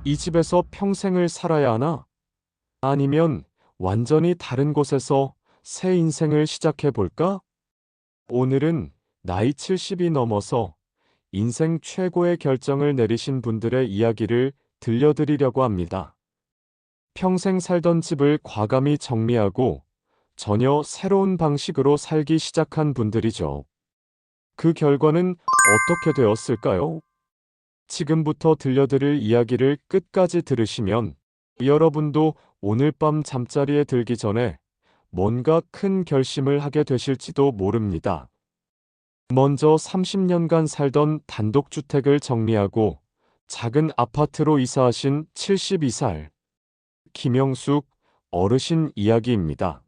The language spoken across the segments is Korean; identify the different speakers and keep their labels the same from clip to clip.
Speaker 1: 이 집에서 평생을 살아야 하나? 아니면 완전히 다른 곳에서 새 인생을 시작해 볼까? 오늘은 나이 70이 넘어서 인생 최고의 결정을 내리신 분들의 이야기를 들려드리려고 합니다. 평생 살던 집을 과감히 정리하고 전혀 새로운 방식으로 살기 시작한 분들이죠. 그 결과는 어떻게 되었을까요? 지금부터 들려드릴 이야기를 끝까지 들으시면 여러분도 오늘 밤 잠자리에 들기 전에 뭔가 큰 결심을 하게 되실지도 모릅니다. 먼저 30년간 살던 단독주택을 정리하고 작은 아파트로 이사하신 72살 김영숙 어르신 이야기입니다.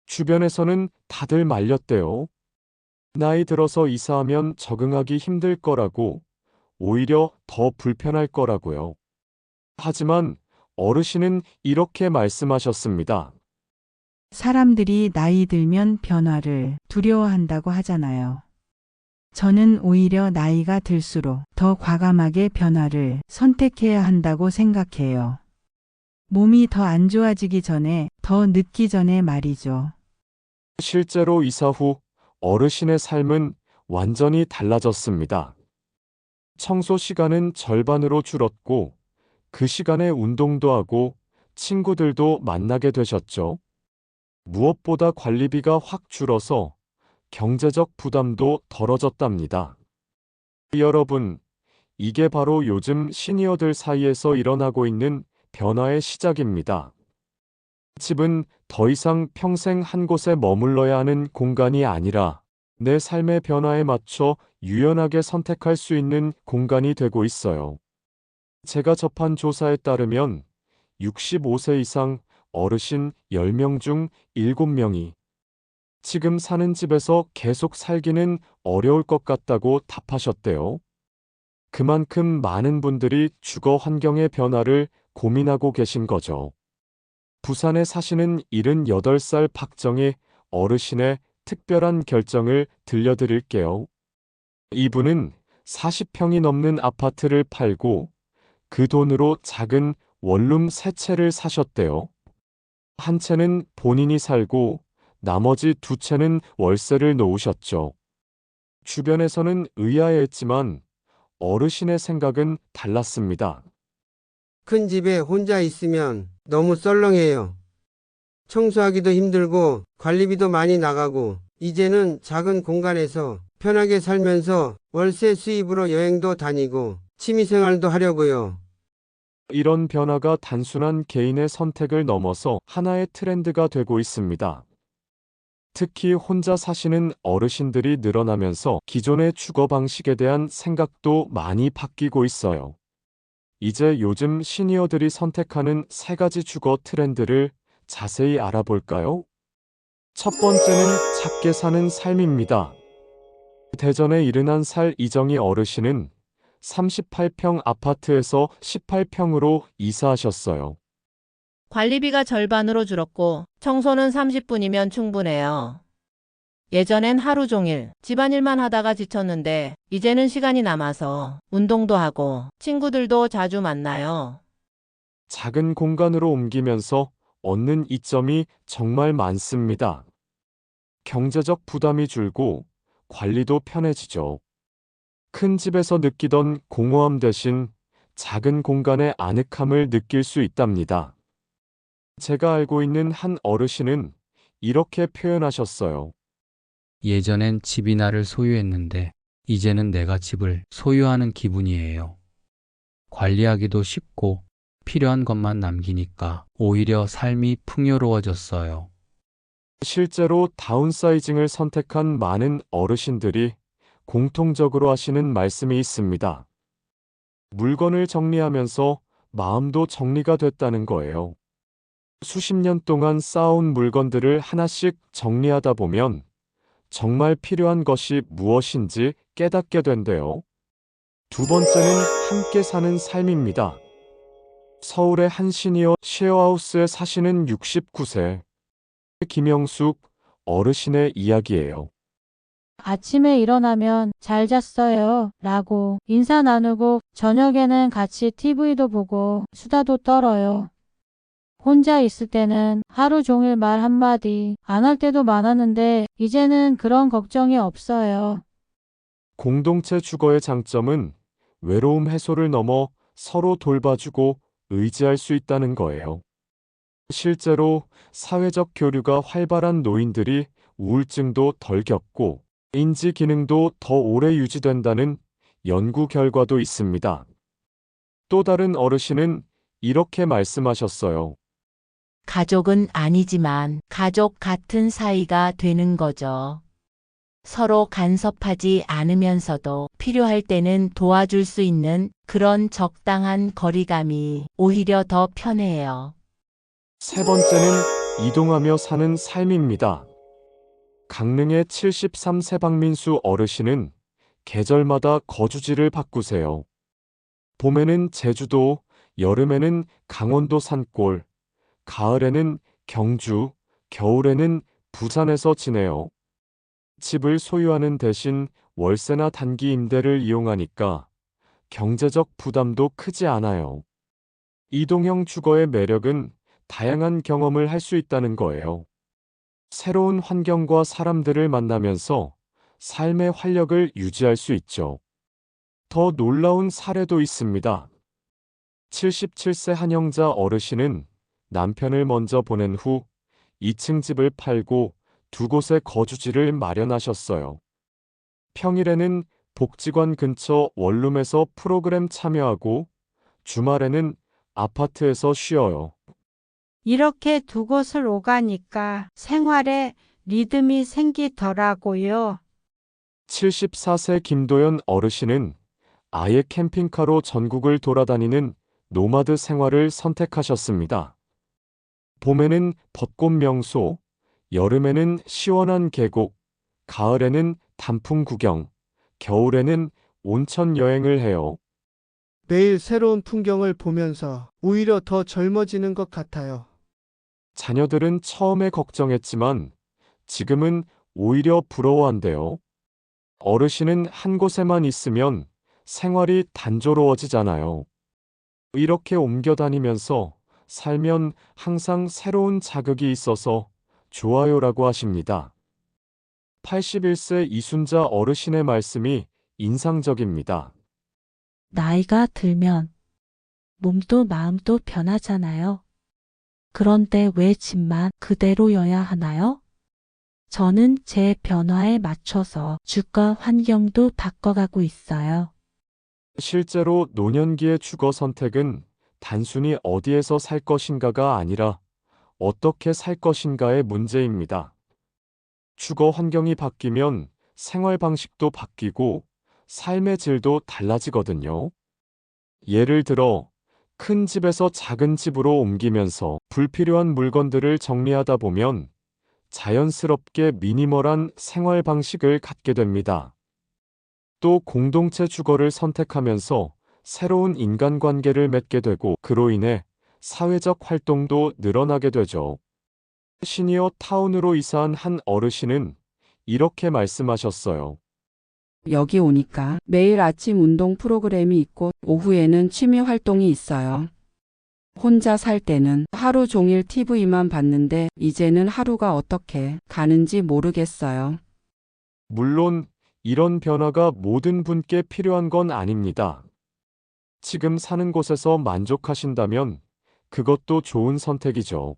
Speaker 1: 주변에서는 다들 말렸대요. 나이 들어서 이사하면 적응하기 힘들 거라고, 오히려 더 불편할 거라고요. 하지만 어르신은 이렇게 말씀하셨습니다.
Speaker 2: 사람들이 나이 들면 변화를 두려워한다고 하잖아요. 저는 오히려 나이가 들수록 더 과감하게 변화를 선택해야 한다고 생각해요. 몸이 더 안 좋아지기 전에, 더 늦기 전에 말이죠.
Speaker 1: 실제로 이사 후 어르신의 삶은 완전히 달라졌습니다. 청소 시간은 절반으로 줄었고, 그 시간에 운동도 하고 친구들도 만나게 되셨죠. 무엇보다 관리비가 확 줄어서 경제적 부담도 덜어졌답니다. 여러분, 이게 바로 요즘 시니어들 사이에서 일어나고 있는 변화의 시작입니다. 집은 더 이상 평생 한 곳에 머물러야 하는 공간이 아니라 내 삶의 변화에 맞춰 유연하게 선택할 수 있는 공간이 되고 있어요. 제가 접한 조사에 따르면 65세 이상 어르신 10명 중 7명이 지금 사는 집에서 계속 살기는 어려울 것 같다고 답하셨대요. 그만큼 많은 분들이 주거 환경의 변화를 고민하고 계신 거죠. 부산에 사시는 78살 박정희 어르신의 특별한 결정을 들려드릴게요. 이분은 40평이 넘는 아파트를 팔고 그 돈으로 작은 원룸 세 채를 사셨대요. 한 채는 본인이 살고 나머지 두 채는 월세를 놓으셨죠. 주변에서는 의아해했지만 어르신의 생각은 달랐습니다.
Speaker 3: 큰 집에 혼자 있으면 너무 썰렁해요. 청소하기도 힘들고 관리비도 많이 나가고 이제는 작은 공간에서 편하게 살면서 월세 수입으로 여행도 다니고 취미생활도 하려고요.
Speaker 1: 이런 변화가 단순한 개인의 선택을 넘어서 하나의 트렌드가 되고 있습니다. 특히 혼자 사시는 어르신들이 늘어나면서 기존의 주거 방식에 대한 생각도 많이 바뀌고 있어요. 이제 요즘 시니어들이 선택하는 세 가지 주거 트렌드를 자세히 알아볼까요? 첫 번째는 작게 사는 삶입니다. 대전의 71살 이정희 어르신은 38평 아파트에서 18평으로 이사하셨어요.
Speaker 4: 관리비가 절반으로 줄었고 청소는 30분이면 충분해요. 예전엔 하루 종일 집안일만 하다가 지쳤는데 이제는 시간이 남아서 운동도 하고 친구들도 자주 만나요.
Speaker 1: 작은 공간으로 옮기면서 얻는 이점이 정말 많습니다. 경제적 부담이 줄고 관리도 편해지죠. 큰 집에서 느끼던 공허함 대신 작은 공간의 아늑함을 느낄 수 있답니다. 제가 알고 있는 한 어르신은 이렇게 표현하셨어요.
Speaker 5: 예전엔 집이 나를 소유했는데 이제는 내가 집을 소유하는 기분이에요. 관리하기도 쉽고 필요한 것만 남기니까 오히려 삶이 풍요로워졌어요.
Speaker 1: 실제로 다운사이징을 선택한 많은 어르신들이 공통적으로 하시는 말씀이 있습니다. 물건을 정리하면서 마음도 정리가 됐다는 거예요. 수십 년 동안 쌓아온 물건들을 하나씩 정리하다 보면 정말 필요한 것이 무엇인지 깨닫게 된대요. 두 번째는 함께 사는 삶입니다. 서울의 한 시니어 쉐어하우스에 사시는 69세 김영숙 어르신의 이야기예요.
Speaker 6: 아침에 일어나면 잘 잤어요. 라고 인사 나누고 저녁에는 같이 TV도 보고 수다도 떨어요. 혼자 있을 때는 하루 종일 말 한마디 안 할 때도 많았는데 이제는 그런 걱정이 없어요.
Speaker 1: 공동체 주거의 장점은 외로움 해소를 넘어 서로 돌봐주고 의지할 수 있다는 거예요. 실제로 사회적 교류가 활발한 노인들이 우울증도 덜 겪고 인지 기능도 더 오래 유지된다는 연구 결과도 있습니다. 또 다른 어르신은 이렇게 말씀하셨어요.
Speaker 7: 가족은 아니지만 가족 같은 사이가 되는 거죠. 서로 간섭하지 않으면서도 필요할 때는 도와줄 수 있는 그런 적당한 거리감이 오히려 더 편해요.
Speaker 1: 세 번째는 이동하며 사는 삶입니다. 강릉의 73세 박민수 어르신은 계절마다 거주지를 바꾸세요. 봄에는 제주도, 여름에는 강원도 산골, 가을에는 경주, 겨울에는 부산에서 지내요. 집을 소유하는 대신 월세나 단기 임대를 이용하니까 경제적 부담도 크지 않아요. 이동형 주거의 매력은 다양한 경험을 할 수 있다는 거예요. 새로운 환경과 사람들을 만나면서 삶의 활력을 유지할 수 있죠. 더 놀라운 사례도 있습니다. 77세 한영자 어르신은 남편을 먼저 보낸 후 2층 집을 팔고 두 곳의 거주지를 마련하셨어요. 평일에는 복지관 근처 원룸에서 프로그램 참여하고 주말에는 아파트에서 쉬어요.
Speaker 8: 이렇게 두 곳을 오가니까 생활에 리듬이 생기더라고요.
Speaker 1: 74세 김도연 어르신은 아예 캠핑카로 전국을 돌아다니는 노마드 생활을 선택하셨습니다. 봄에는 벚꽃 명소, 여름에는 시원한 계곡, 가을에는 단풍 구경, 겨울에는 온천 여행을 해요.
Speaker 9: 매일 새로운 풍경을 보면서 오히려 더 젊어지는 것 같아요.
Speaker 1: 자녀들은 처음에 걱정했지만 지금은 오히려 부러워한대요. 어르신은 한 곳에만 있으면 생활이 단조로워지잖아요. 이렇게 옮겨 다니면서 살면 항상 새로운 자극이 있어서 좋아요라고 하십니다. 81세 이순자 어르신의 말씀이 인상적입니다.
Speaker 10: 나이가 들면 몸도 마음도 변하잖아요. 그런데 왜 집만 그대로여야 하나요? 저는 제 변화에 맞춰서 주거 환경도 바꿔가고 있어요.
Speaker 1: 실제로 노년기의 주거 선택은 단순히 어디에서 살 것인가가 아니라 어떻게 살 것인가의 문제입니다. 주거 환경이 바뀌면 생활 방식도 바뀌고 삶의 질도 달라지거든요. 예를 들어 큰 집에서 작은 집으로 옮기면서 불필요한 물건들을 정리하다 보면 자연스럽게 미니멀한 생활 방식을 갖게 됩니다. 또 공동체 주거를 선택하면서 새로운 인간관계를 맺게 되고 그로 인해 사회적 활동도 늘어나게 되죠. 시니어 타운으로 이사한 한 어르신은 이렇게 말씀하셨어요.
Speaker 11: 여기 오니까 매일 아침 운동 프로그램이 있고 오후에는 취미 활동이 있어요. 혼자 살 때는 하루 종일 TV만 봤는데 이제는 하루가 어떻게 가는지 모르겠어요.
Speaker 1: 물론 이런 변화가 모든 분께 필요한 건 아닙니다. 지금 사는 곳에서 만족하신다면 그것도 좋은 선택이죠.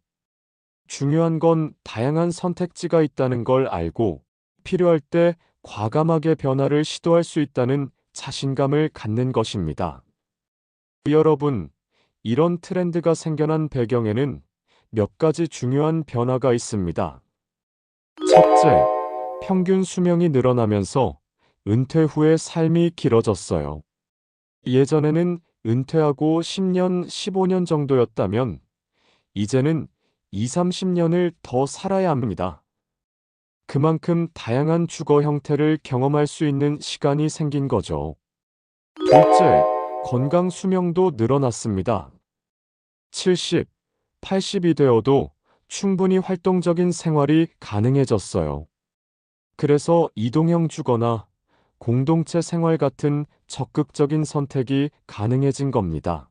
Speaker 1: 중요한 건 다양한 선택지가 있다는 걸 알고 필요할 때 과감하게 변화를 시도할 수 있다는 자신감을 갖는 것입니다. 여러분, 이런 트렌드가 생겨난 배경에는 몇 가지 중요한 변화가 있습니다. 첫째, 평균 수명이 늘어나면서 은퇴 후의 삶이 길어졌어요. 예전에는 은퇴하고 10년, 15년 정도였다면 이제는 20, 30년을 더 살아야 합니다. 그만큼 다양한 주거 형태를 경험할 수 있는 시간이 생긴 거죠. 둘째, 건강 수명도 늘어났습니다. 70, 80이 되어도 충분히 활동적인 생활이 가능해졌어요. 그래서 이동형 주거나 공동체 생활 같은 적극적인 선택이 가능해진 겁니다.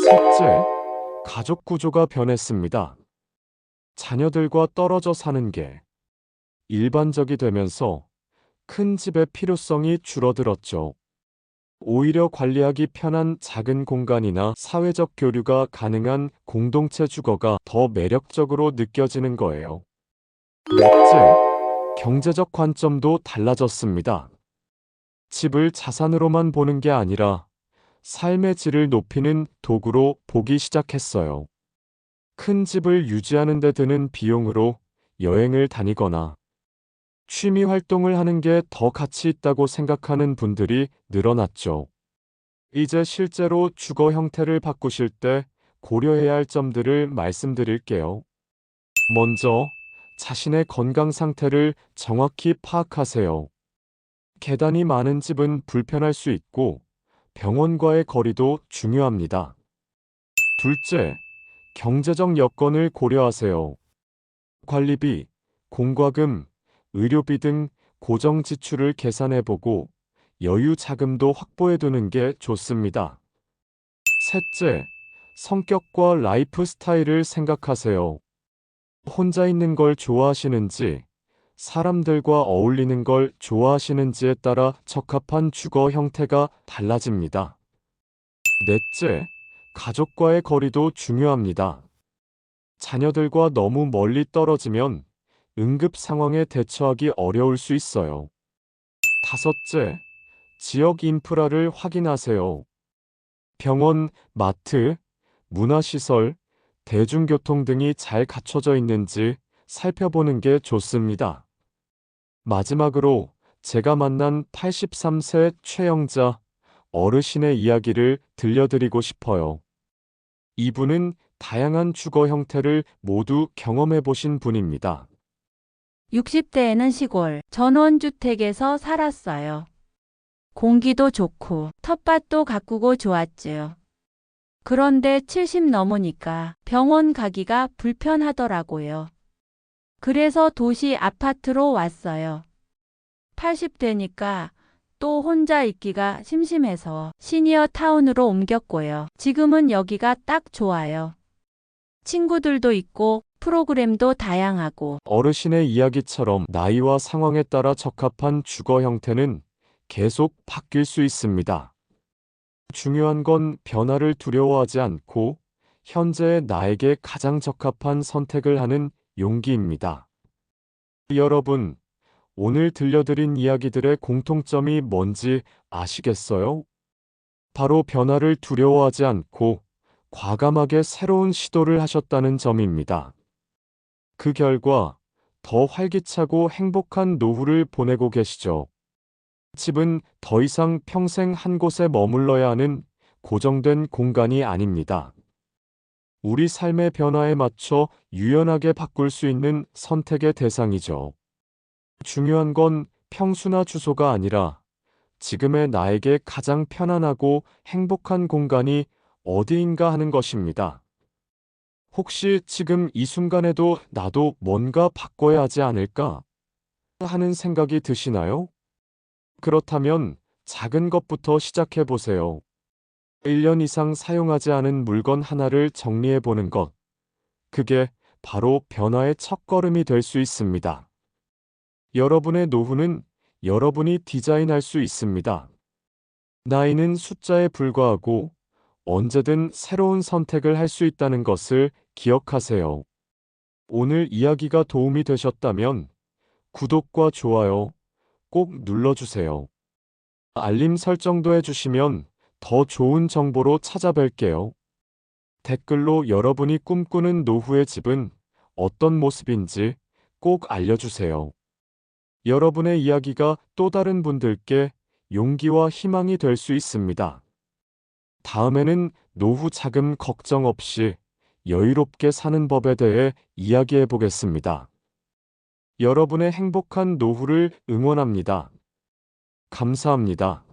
Speaker 1: 셋째, 가족 구조가 변했습니다. 자녀들과 떨어져 사는 게 일반적이 되면서 큰 집의 필요성이 줄어들었죠. 오히려 관리하기 편한 작은 공간이나 사회적 교류가 가능한 공동체 주거가 더 매력적으로 느껴지는 거예요. 넷째, 경제적 관점도 달라졌습니다. 집을 자산으로만 보는 게 아니라 삶의 질을 높이는 도구로 보기 시작했어요. 큰 집을 유지하는 데 드는 비용으로 여행을 다니거나 취미 활동을 하는 게 더 가치 있다고 생각하는 분들이 늘어났죠. 이제 실제로 주거 형태를 바꾸실 때 고려해야 할 점들을 말씀드릴게요. 먼저, 자신의 건강 상태를 정확히 파악하세요. 계단이 많은 집은 불편할 수 있고 병원과의 거리도 중요합니다. 둘째, 경제적 여건을 고려하세요. 관리비, 공과금, 의료비 등 고정 지출을 계산해보고 여유 자금도 확보해두는 게 좋습니다. 셋째, 성격과 라이프 스타일을 생각하세요. 혼자 있는 걸 좋아하시는지, 사람들과 어울리는 걸 좋아하시는지에 따라 적합한 주거 형태가 달라집니다. 넷째, 가족과의 거리도 중요합니다. 자녀들과 너무 멀리 떨어지면 응급 상황에 대처하기 어려울 수 있어요. 다섯째, 지역 인프라를 확인하세요. 병원, 마트, 문화시설, 대중교통 등이 잘 갖춰져 있는지 살펴보는 게 좋습니다. 마지막으로 제가 만난 83세 최영자 어르신의 이야기를 들려드리고 싶어요. 이분은 다양한 주거 형태를 모두 경험해 보신 분입니다.
Speaker 12: 60대에는 시골 전원주택에서 살았어요. 공기도 좋고 텃밭도 가꾸고 좋았지요. 그런데 70 넘으니까 병원 가기가 불편하더라고요. 그래서 도시 아파트로 왔어요. 80대니까 또 혼자 있기가 심심해서 시니어 타운으로 옮겼고요. 지금은 여기가 딱 좋아요. 친구들도 있고 프로그램도 다양하고.
Speaker 1: 어르신의 이야기처럼 나이와 상황에 따라 적합한 주거 형태는 계속 바뀔 수 있습니다. 중요한 건 변화를 두려워하지 않고 현재의 나에게 가장 적합한 선택을 하는 용기입니다. 여러분, 오늘 들려드린 이야기들의 공통점이 뭔지 아시겠어요? 바로 변화를 두려워하지 않고 과감하게 새로운 시도를 하셨다는 점입니다. 그 결과 더 활기차고 행복한 노후를 보내고 계시죠. 집은 더 이상 평생 한 곳에 머물러야 하는 고정된 공간이 아닙니다. 우리 삶의 변화에 맞춰 유연하게 바꿀 수 있는 선택의 대상이죠. 중요한 건 평수나 주소가 아니라 지금의 나에게 가장 편안하고 행복한 공간이 어디인가 하는 것입니다. 혹시 지금 이 순간에도 나도 뭔가 바꿔야 하지 않을까 하는 생각이 드시나요? 그렇다면 작은 것부터 시작해 보세요. 1년 이상 사용하지 않은 물건 하나를 정리해 보는 것. 그게 바로 변화의 첫걸음이 될 수 있습니다. 여러분의 노후는 여러분이 디자인할 수 있습니다. 나이는 숫자에 불과하고 언제든 새로운 선택을 할 수 있다는 것을 기억하세요. 오늘 이야기가 도움이 되셨다면 구독과 좋아요 꼭 눌러주세요. 알림 설정도 해주시면 더 좋은 정보로 찾아뵐게요. 댓글로 여러분이 꿈꾸는 노후의 집은 어떤 모습인지 꼭 알려주세요. 여러분의 이야기가 또 다른 분들께 용기와 희망이 될 수 있습니다. 다음에는 노후 자금 걱정 없이 여유롭게 사는 법에 대해 이야기해 보겠습니다. 여러분의 행복한 노후를 응원합니다. 감사합니다.